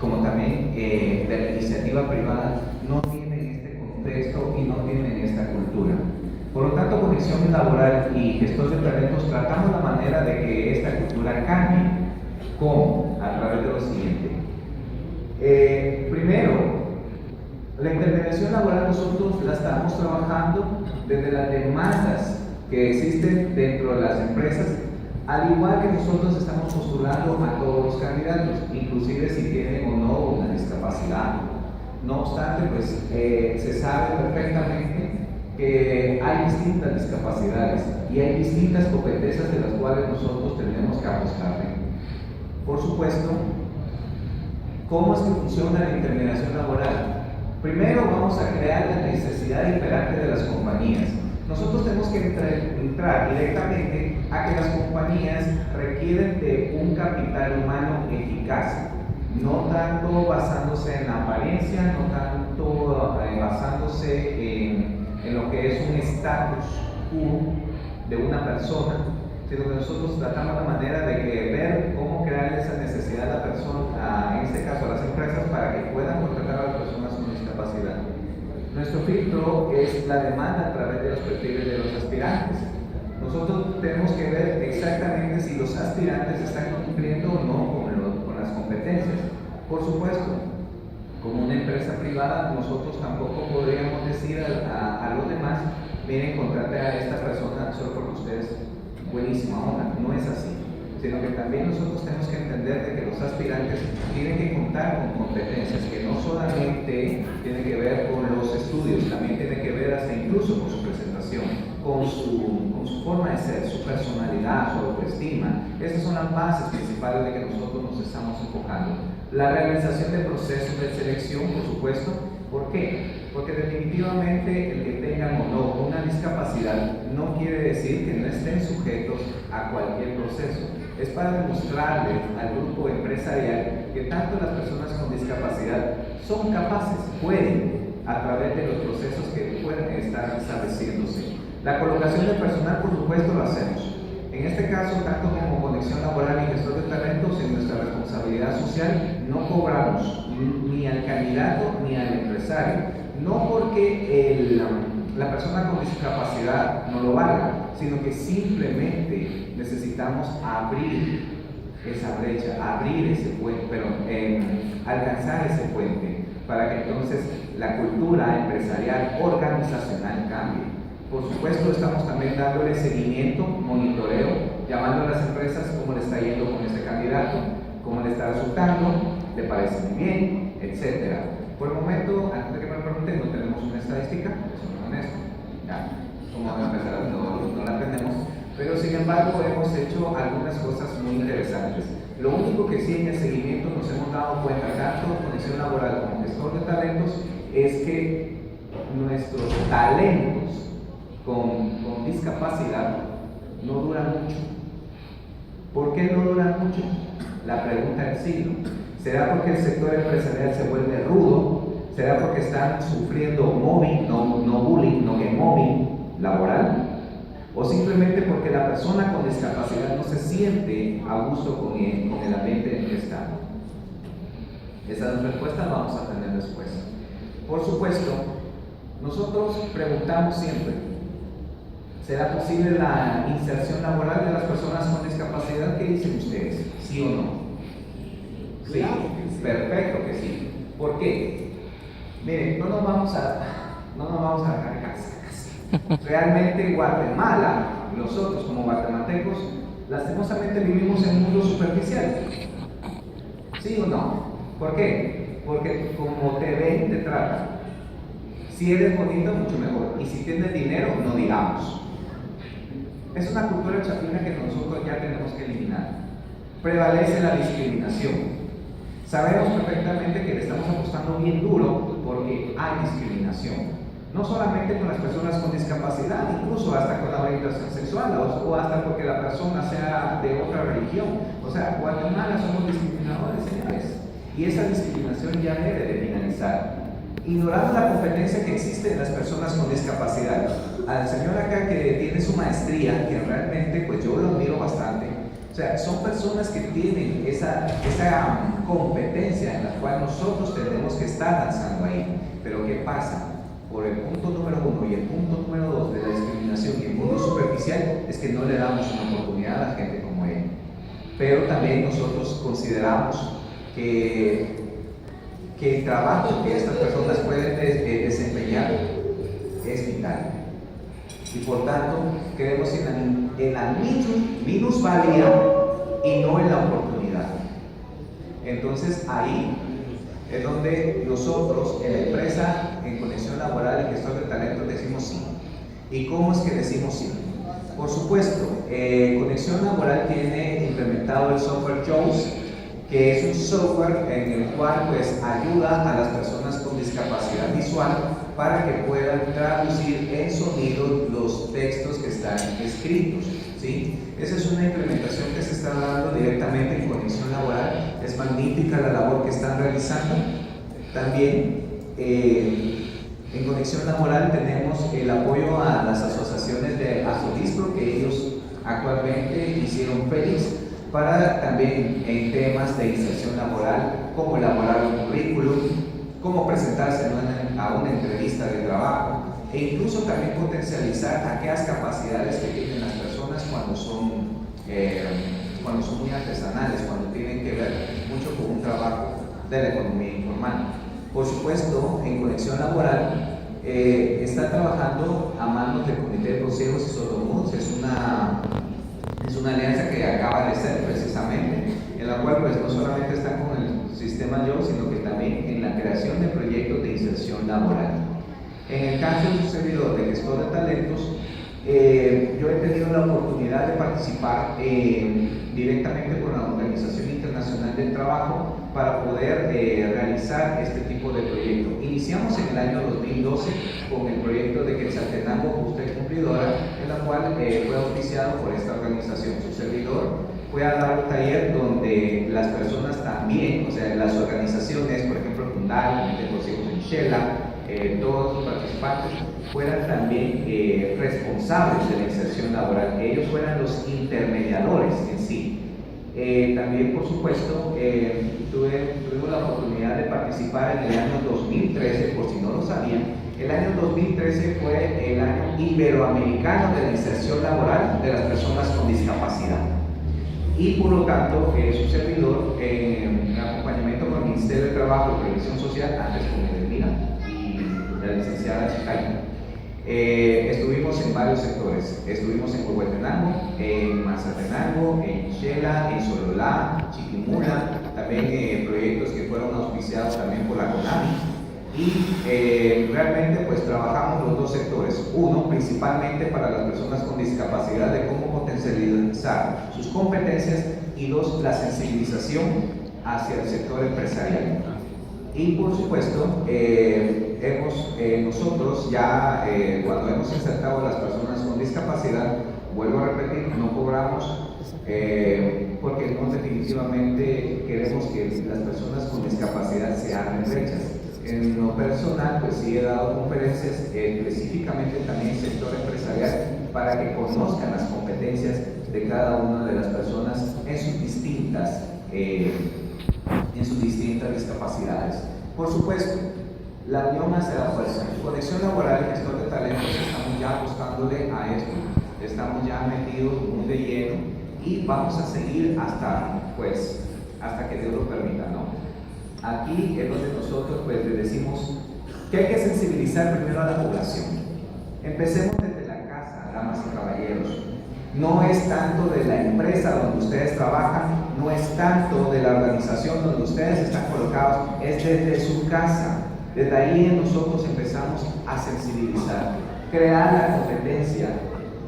como también de la iniciativa privada, no tienen este contexto y no tienen esta cultura. Por lo tanto, Conexión Laboral y Gestor de Talentos tratamos la manera de que esta cultura cambie. ¿Cómo? A través de lo siguiente. Primero, la intermediación laboral nosotros la estamos trabajando desde las demandas que existen dentro de las empresas, al igual que nosotros estamos postulando a todos los candidatos, inclusive si tienen o no una discapacidad. No obstante, pues se sabe perfectamente que hay distintas discapacidades y hay distintas competencias de las cuales nosotros tenemos que apostarle. Por supuesto, ¿cómo es que funciona la intermediación laboral? Primero vamos a crear la necesidad imperante de las compañías. Nosotros tenemos que entrar directamente a que las compañías requieren de un capital humano eficaz, no tanto basándose en la apariencia, no tanto basándose en lo que es un status quo de una persona, sino que nosotros tratamos la manera de ver cómo crear esa necesidad a la persona, en este caso a las empresas, para que puedan contratar a las personas con discapacidad. Nuestro filtro es la demanda a través de los perfiles de los aspirantes. Nosotros tenemos que ver exactamente si los aspirantes están cumpliendo o no con las competencias. Por supuesto, como una empresa privada, nosotros tampoco podríamos decir a los demás, miren, contrate a esta persona solo porque ustedes buenísima onda. No es así, sino que también nosotros tenemos que entender de que los aspirantes tienen que contar con competencias que no solamente tienen que ver con los estudios, también tienen que ver hasta incluso con su presentación, con su forma de ser, su personalidad, su autoestima. Estas son las bases principales de que nosotros nos estamos enfocando. La realización de procesos de selección, por supuesto. ¿Por qué? Porque definitivamente el que tengan o no una discapacidad no quiere decir que no estén sujetos a cualquier proceso. Es para demostrarle al grupo empresarial que tanto las personas con discapacidad son capaces, pueden, a través de los procesos que pueden estar estableciéndose. La colocación de personal, por supuesto, lo hacemos. En este caso, tanto como Conexión Laboral y Gestor de Talentos, en nuestra responsabilidad social, no cobramos ni al candidato ni al empresario. No porque la persona con discapacidad no lo valga, sino que simplemente necesitamos abrir esa brecha, abrir ese puente, pero alcanzar ese puente, para que entonces la cultura empresarial, organizacional cambie. Por supuesto, estamos también dándole seguimiento, monitoreo, llamando a las empresas cómo le está yendo con este candidato, cómo le está resultando, le parece muy bien, etc. Por el momento, antes de que me lo pregunten, no tenemos una estadística, eso no es honesto, ya, como empresarios no la tenemos, pero sin embargo hemos hecho algunas cosas muy interesantes. Lo único que sí en el seguimiento nos hemos dado cuenta, tanto en Conexión Laboral como Gestor de Talentos, es que nuestros talentos con discapacidad no duran mucho. ¿Por qué no duran mucho? La pregunta del siglo. ¿Será porque el sector empresarial se vuelve rudo? ¿Será porque están sufriendo mobbing, no bullying, no que mobbing laboral? ¿O simplemente porque la persona con discapacidad no se siente a gusto con el ambiente en el que está? Esas respuestas vamos a tener después. Por supuesto, nosotros preguntamos siempre, ¿será posible la inserción laboral de las personas con discapacidad? ¿Qué dicen ustedes? ¿Sí o no? Sí, perfecto que sí. ¿Por qué? Miren, no nos vamos a dejar casa. Realmente Guatemala, nosotros como guatemaltecos, lastimosamente vivimos en un mundo superficial. ¿Sí o no? ¿Por qué? Porque como te ven, te tratan. Si eres bonito, mucho mejor. Y si tienes dinero, no digamos. Es una cultura chapina que nosotros ya tenemos que eliminar. Prevalece la discriminación. Sabemos perfectamente que le estamos apostando bien duro porque hay discriminación. No solamente con las personas con discapacidad, incluso hasta con la orientación sexual o hasta porque la persona sea de otra religión. O sea, Guatemala somos discriminadores, señores. Y esa discriminación ya debe de finalizar. Ignorando la competencia que existe en las personas con discapacidad. Al señor acá que tiene su maestría, que realmente pues yo lo admiro bastante. O sea, son personas que tienen esa competencia en la cual nosotros tenemos que estar lanzando ahí. Pero ¿qué pasa? Por el punto número 1 y el punto número 2 de la discriminación y el mundo superficial es que no le damos una oportunidad a la gente como él. Pero también nosotros consideramos que el trabajo que estas personas pueden desempeñar es vital. Y por tanto, creemos en la minusvalía y no en la oportunidad. Entonces, ahí es donde nosotros, en la empresa, en Conexión Laboral y Gestor de Talentos, decimos sí. ¿Y cómo es que decimos sí? Por supuesto, Conexión Laboral tiene implementado el software JAWS, que es un software en el cual pues ayuda a las personas con discapacidad visual para que puedan traducir en sonido los textos que están escritos, ¿sí? Esa es una implementación que se está dando directamente en Conexión Laboral. Es magnífica la labor que están realizando. También en Conexión Laboral tenemos el apoyo a las asociaciones de Azodispro, que ellos actualmente hicieron feliz para también en temas de inserción laboral, cómo elaborar un currículum, cómo presentarse a una entrevista de trabajo, e incluso también potencializar aquellas capacidades que tienen las personas cuando son muy artesanales, cuando tienen que ver mucho con un trabajo de la economía informal. Por supuesto, en Conexión Laboral está trabajando a manos del Comité de Consejos y Sordomudos. Es una alianza que acaba de ser precisamente, en la cual pues no solamente está con el sistema Yo, sino que también en la creación de proyectos de inserción laboral. En el caso de un servidor de gestor de talentos, yo he tenido la oportunidad de participar directamente con la Organización Internacional del Trabajo para poder realizar este tipo de proyecto. Iniciamos en el año 2012 con el proyecto de Quetzaltenango Justa y Cumplidora, en la cual fue auspiciado por esta organización. Su servidor fue a dar un taller donde las personas también, o sea, las organizaciones, por ejemplo, Fundal, Comité de Consejos en Shela, todos los participantes fueran también responsables de la inserción laboral, que ellos fueran los intermediadores en sí. También, por supuesto, tuvimos la oportunidad de participar en el año 2013, por si no lo sabían. El año 2013 fue el año iberoamericano de la inserción laboral de las personas con discapacidad. Y por lo tanto, su servidor, en acompañamiento con el Ministerio de Trabajo y Previsión Social, antes con Edelmira y la licenciada Chicayo, estuvimos en varios sectores. Estuvimos en Huehuetenango, en Mazatenango, en Xela, en Sololá, Chiquimula, también proyectos que fueron auspiciados también por la CONAVI. Y realmente pues trabajamos los dos sectores. Uno, principalmente para las personas con discapacidad, de cómo potencializar sus competencias, y dos, la sensibilización hacia el sector empresarial. Y por supuesto, nosotros ya cuando hemos insertado a las personas con discapacidad, vuelvo a repetir, no cobramos porque no definitivamente queremos que las personas con discapacidad se abren brechas. En lo personal, pues sí he dado conferencias específicamente también en el sector empresarial para que conozcan las competencias de cada una de las personas en sus distintas discapacidades. Por supuesto, la unión hace la fuerza. Conexión Laboral y Gestor de Talentos estamos ya apostándole a esto, estamos ya metidos muy de lleno y vamos a seguir hasta que Dios lo permita, ¿no? Aquí es donde nosotros pues le decimos que hay que sensibilizar primero a la población. Empecemos desde la casa, damas y caballeros. No es tanto de la empresa donde ustedes trabajan, no es tanto de la organización donde ustedes están colocados, es desde su casa. Desde ahí nosotros empezamos a sensibilizar, crear la competencia,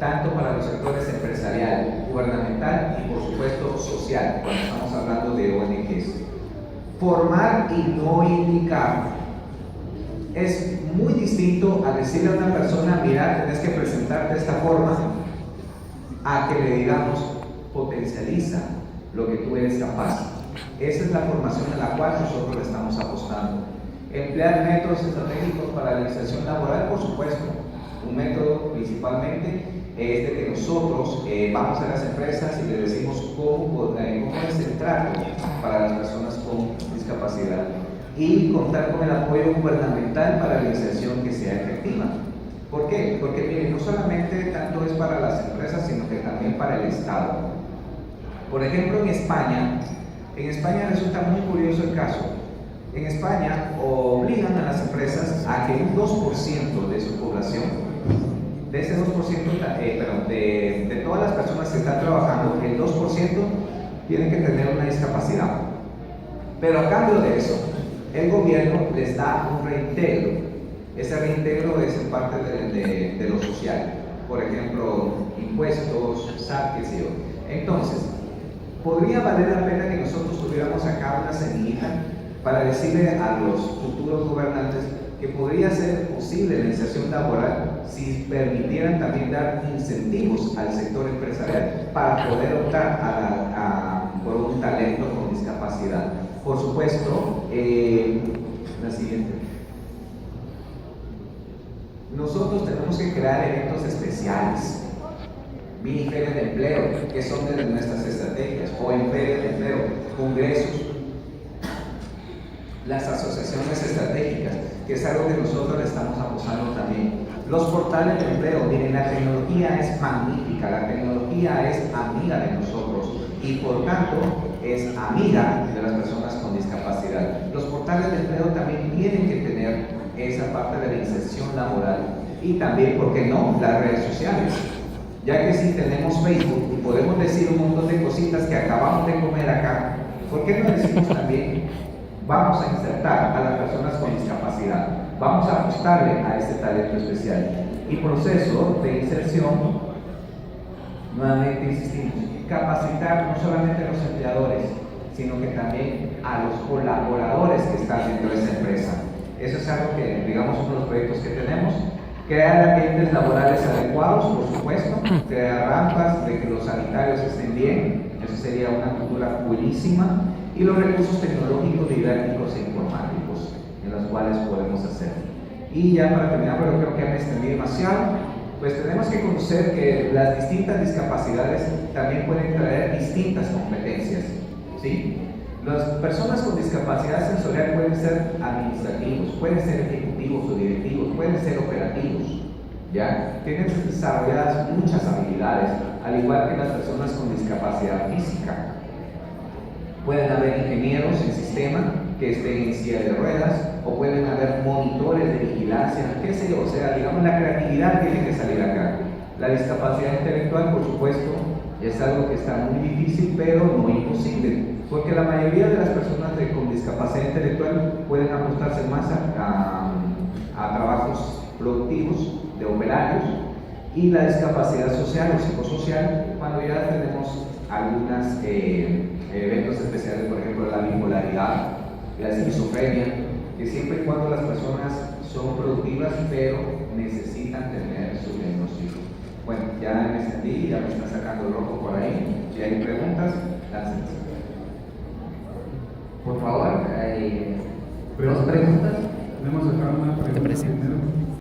tanto para los sectores empresarial, gubernamental y por supuesto social, cuando estamos hablando de ONGs. Formar y no indicar. Es muy distinto a decirle a una persona, mira, tienes que presentarte de esta forma, a que le digamos, potencializa lo que tú eres capaz. Esa es la formación en la cual nosotros le estamos apostando. Emplear métodos estratégicos para la inserción laboral, por supuesto, un método principalmente es de que nosotros vamos a las empresas y les decimos cómo es el trato para las personas con discapacidad y contar con el apoyo gubernamental para la inserción que sea efectiva. ¿Por qué? Porque miren, no solamente tanto es para las empresas, sino que también para el Estado. Por ejemplo, en España resulta muy curioso el caso. En España obligan a las empresas a que un 2% de su población, de ese 2%, de todas las personas que están trabajando, el 2% tienen que tener una discapacidad. Pero a cambio de eso, el gobierno les da un reintegro. Ese reintegro es en parte de lo social. Por ejemplo, impuestos, SAT, qué sé yo. Entonces, podría valer la pena que nosotros tuviéramos acá una semillita para decirle a los futuros gobernantes que podría ser posible la inserción laboral si permitieran también dar incentivos al sector empresarial para poder optar por un talento con discapacidad. Por supuesto, la siguiente. Nosotros tenemos que crear eventos especiales, mini ferias de empleo, que son de nuestras estrategias, o en ferias de empleo, congresos, las asociaciones estratégicas, que es algo que nosotros le estamos apostando también. Los portales de empleo, miren, la tecnología es magnífica, la tecnología es amiga de nosotros y por tanto es amiga de las personas con discapacidad. Los portales de empleo también tienen que tener esa parte de la inserción laboral y también, ¿por qué no?, las redes sociales. Ya que si tenemos Facebook y podemos decir un montón de cositas que acabamos de comer acá, ¿por qué no decimos también vamos a insertar a las personas con discapacidad, vamos a apostarle a este talento especial? Y proceso de inserción, nuevamente insistimos, capacitar no solamente a los empleadores, sino que también a los colaboradores que están dentro de esa empresa. Eso es algo que, digamos, uno de los proyectos que tenemos. Crear ambientes laborales adecuados, por supuesto, crear rampas de que los sanitarios estén bien, eso sería una cultura buenísima, y los recursos tecnológicos, didácticos e informáticos en los cuales podemos hacer. Y ya para terminar, pero creo que me extendí demasiado, pues tenemos que conocer que las distintas discapacidades también pueden traer distintas competencias, ¿sí? Las personas con discapacidad sensorial pueden ser administrativos, pueden ser ejecutivos o directivos, pueden ser operativos, ¿ya? Tienen desarrolladas muchas habilidades, al igual que las personas con discapacidad física. Pueden haber ingenieros en sistema que estén en silla de ruedas, o pueden haber monitores de vigilancia, qué sé yo, o sea, digamos, la creatividad tiene que salir acá. La discapacidad intelectual, por supuesto, es algo que está muy difícil, pero no imposible, porque la mayoría de las personas con discapacidad intelectual pueden apostarse más a trabajos productivos, de operarios, y la discapacidad social o psicosocial, cuando ya tenemos algunos eventos especiales, por ejemplo, la bipolaridad, la esquizofrenia, que siempre y cuando las personas son productivas, pero necesitan tener su diagnóstico. Bueno, ya me extendí, ya me está sacando el rojo por ahí. Si hay preguntas, láncense. Por favor, hay dos preguntas. Podemos sacar una pregunta primero.